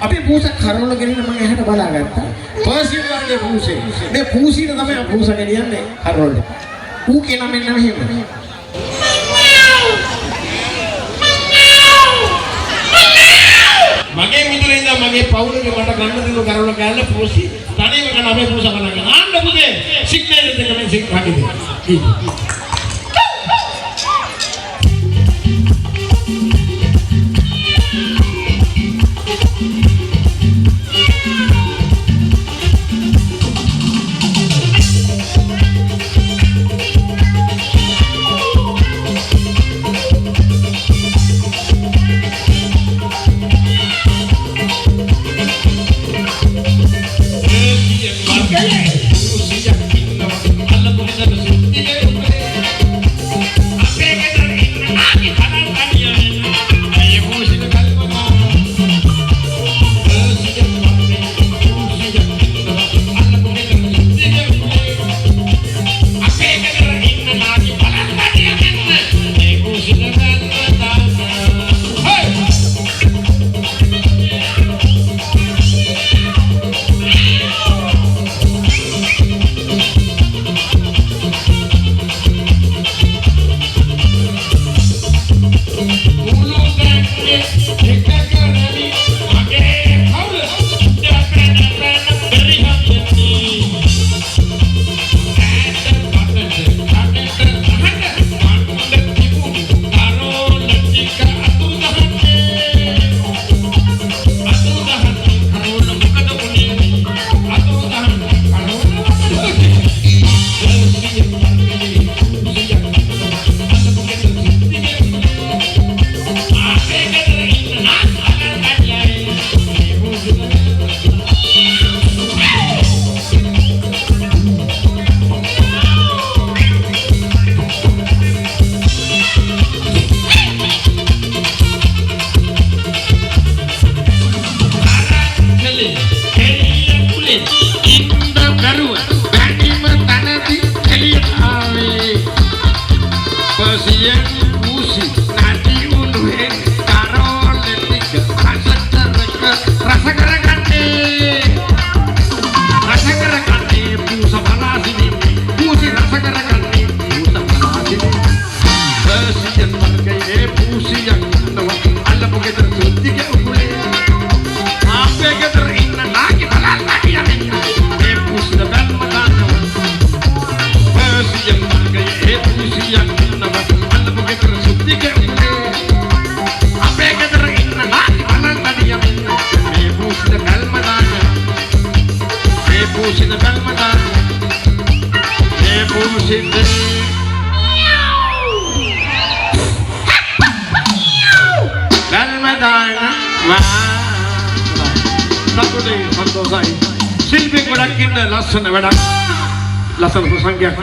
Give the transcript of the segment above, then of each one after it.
අපි පූසක් කරවල ගෙනින්න මම එහාට බලාගත්තා. පර්සියන් වර්ගයේ පූසේ. මේ පූසීට තමයි පූස ගෙනියන්නේ කරවල. ඌ කියලා මෙන්න මෙහෙම. මගේ මුදුනේ ඉඳන් මගේ පවුලේ මට ගන්න දිනු කරවල කෑල්ල පූසි. තනියම කරන අපේ පූස කරනවා. ආන්න පුතේ සිග්නල් දෙක මම සිග් හකිද.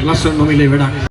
Last one, no milli,